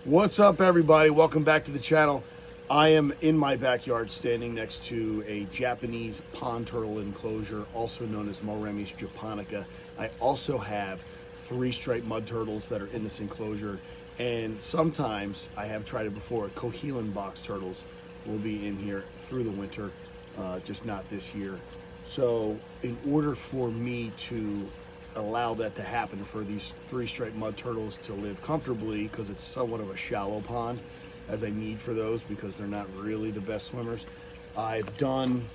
What's up, everybody? Welcome back to the channel. I am in my backyard standing next to a Japanese pond turtle enclosure, also known as Moremys japonica. I also have 3 striped mud turtles that are in this enclosure, and sometimes, I have tried it before, Coquelin box turtles will be in here through the winter, just not this year. So in order for me to allow that to happen, for these 3 striped mud turtles to live comfortably, because it's somewhat of a shallow pond, as I need for those because they're not really the best swimmers, I've done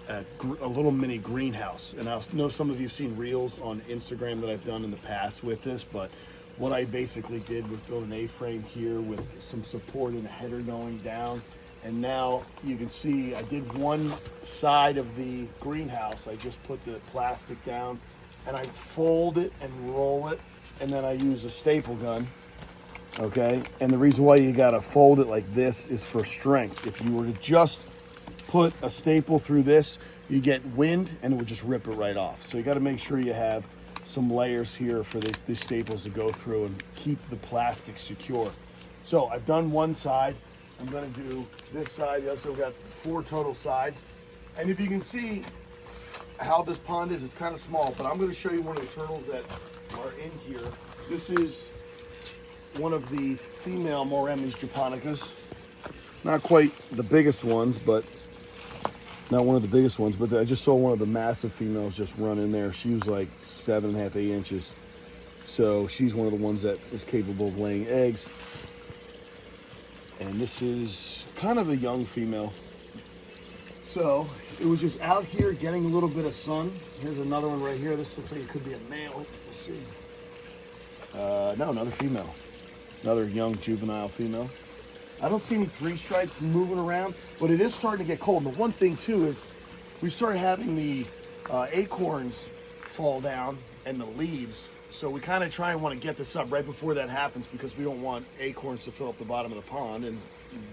a little mini greenhouse. And I know some of you have seen reels on Instagram that I've done in the past with this, but what I basically did was build an A-frame here with some support and a header going down. And now you can see I did one side of the greenhouse. I just put the plastic down and I fold it and roll it, and then I use a staple gun, okay? And the reason why you gotta fold it like this is for strength. If you were to just put a staple through this, you get wind and it would just rip it right off. So you gotta make sure you have some layers here for these staples to go through and keep the plastic secure. So I've done one side. I'm gonna do this side. So we've got 4 total sides. And if you can see how this pond is, it's kind of small, but I'm gonna show you one of the turtles that are in here. This is one of the female Moremys japonicas. Not quite the biggest ones, but not one of the biggest ones, but I just saw one of the massive females just run in there. She was like 7.5, 8 inches. So she's one of the ones that is capable of laying eggs. And this is kind of a young female. So it was just out here getting a little bit of sun. Here's another one right here. This looks like it could be a male. We'll see. No, another female. Another young juvenile female. I don't see any 3 stripes moving around, but it is starting to get cold. And the one thing too is we started having the acorns fall down and the leaves. So we kind of try and want to get this up right before that happens, because we don't want acorns to fill up the bottom of the pond, and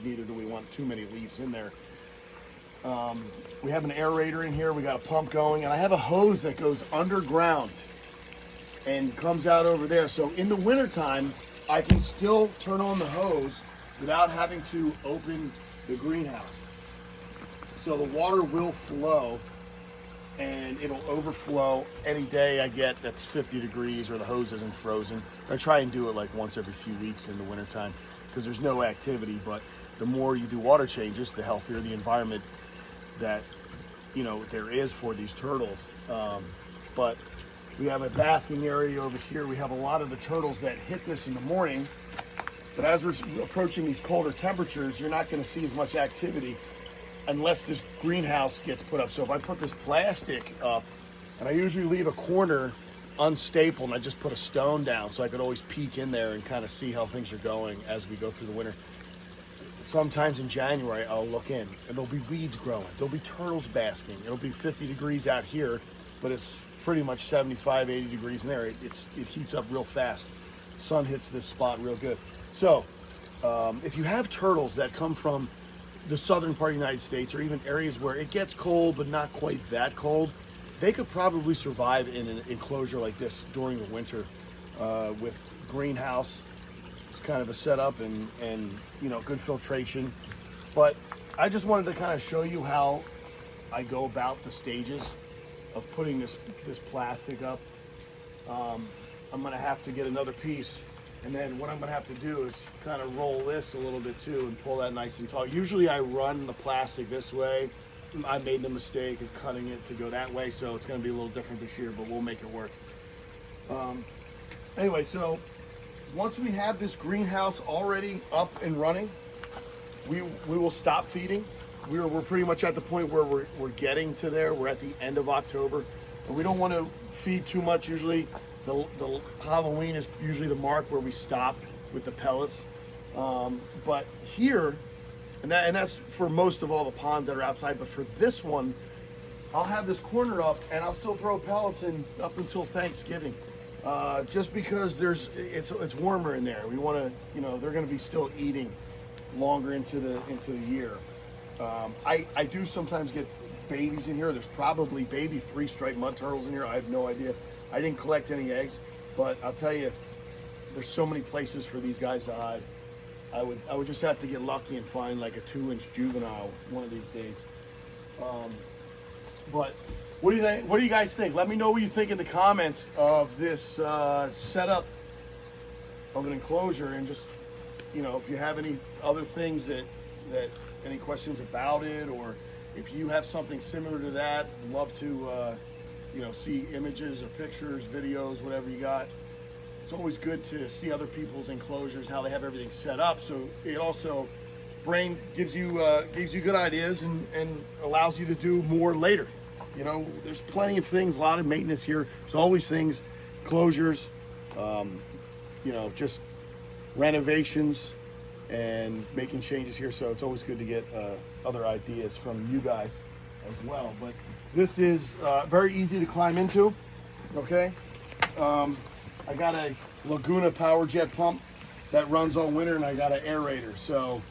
neither do we want too many leaves in there. We have an aerator in here. We got a pump going, and I have a hose that goes underground and comes out over there. So in the wintertime, I can still turn on the hose without having to open the greenhouse. So the water will flow, and it'll overflow any day I get that's 50 degrees or the hose isn't frozen. I try and do it like once every few weeks in the wintertime because there's no activity, but the more you do water changes, the healthier the environment that, you know, there is for these turtles. But we have a basking area over here. We have a lot of the turtles that hit this in the morning, but as we're approaching these colder temperatures, you're not going to see as much activity unless this greenhouse gets put up. So if I put this plastic up, and I usually leave a corner unstapled, and I just put a stone down so I could always peek in there and kind of see how things are going as we go through the winter. Sometimes in January, I'll look in, and there'll be weeds growing. There'll be turtles basking. It'll be 50 degrees out here, but it's pretty much 75, 80 degrees in there. It heats up real fast. The sun hits this spot real good. So if you have turtles that come from the southern part of the United States, or even areas where it gets cold but not quite that cold, they could probably survive in an enclosure like this during the winter with greenhouse. It's kind of a setup and you know, good filtration. But I just wanted to kind of show you how I go about the stages of putting this plastic up. I'm gonna have to get another piece, and then what I'm gonna have to do is kind of roll this a little bit too and pull that nice and tall. Usually I run the plastic this way. I made the mistake of cutting it to go that way, so it's gonna be a little different this year, but we'll make it work. Anyway, so once we have this greenhouse already up and running, we will stop feeding. We're pretty much at the point where we're getting to there. We're at the end of October, and we don't want to feed too much. Usually the Halloween is usually the mark where we stop with the pellets. But here, and that's for most of all the ponds that are outside, but for this one, I'll have this corner up and I'll still throw pellets in up until Thanksgiving. Just because it's warmer in there. We want to, you know, they're going to be still eating longer into the year. I do sometimes get babies in here. There's probably baby 3 striped mud turtles in here. I have no idea. I didn't collect any eggs, but I'll tell you, there's so many places for these guys to hide. I would just have to get lucky and find like a 2-inch juvenile one of these days. But what do you think? What do you guys think? Let me know what you think in the comments of this setup of an enclosure, and just, you know, if you have any other things that any questions about it, or if you have something similar to that, love to you know, see images or pictures, videos, whatever you got. It's always good to see other people's enclosures, how they have everything set up. So it also gives you good ideas and allows you to do more later. You know, there's plenty of things, a lot of maintenance here. There's always things, closures, you know, just renovations and making changes here. So it's always good to get other ideas from you guys as well. But this is very easy to climb into, okay? I got a Laguna Power Jet pump that runs all winter, and I got an aerator. So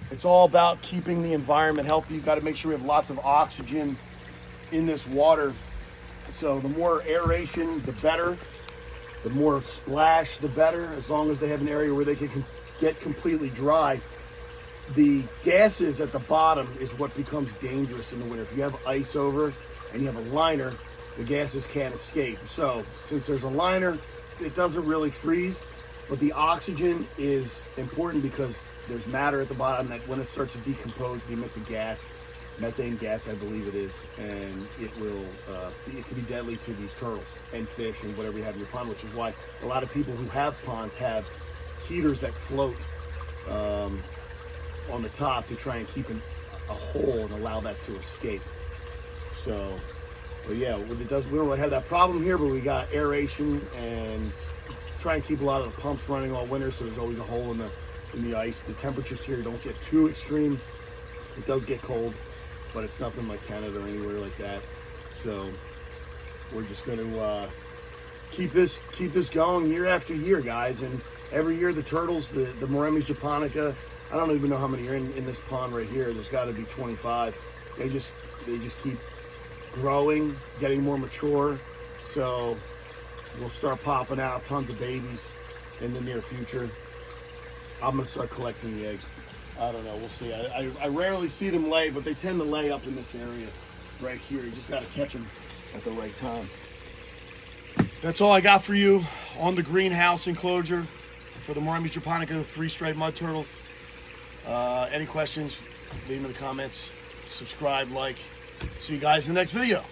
it's all about keeping the environment healthy. You've got to make sure we have lots of oxygen in this water. So the more aeration, the better. The more splash, the better, as long as they have an area where they can get completely dry. The gases at the bottom is what becomes dangerous in the winter. If you have ice over and you have a liner, the gases can't escape. So since there's a liner, it doesn't really freeze, but the oxygen is important because there's matter at the bottom that when it starts to decompose, it emits a gas, methane gas, I believe it is, and it can be deadly to these turtles and fish and whatever you have in your pond, which is why a lot of people who have ponds have heaters that float on the top to try and keep a hole and allow that to escape. So, but yeah, we don't really have that problem here, but we got aeration and try and keep a lot of the pumps running all winter, so there's always a hole in the ice. The temperatures here don't get too extreme. It does get cold, but it's nothing like Canada or anywhere like that. So we're just going to keep this going year after year, guys. And every year the turtles, the Moeremys japonica, I don't even know how many are in this pond right here. There's got to be 25. They just keep growing, getting more mature. So we'll start popping out tons of babies in the near future. I'm gonna start collecting the eggs. I don't know, we'll see. I rarely see them lay, but they tend to lay up in this area right here. You just gotta catch them at the right time. That's all I got for you on the greenhouse enclosure for the Moeremys japonica, the 3 striped mud turtles. Any questions, leave them in the comments. Subscribe, like. See you guys in the next video.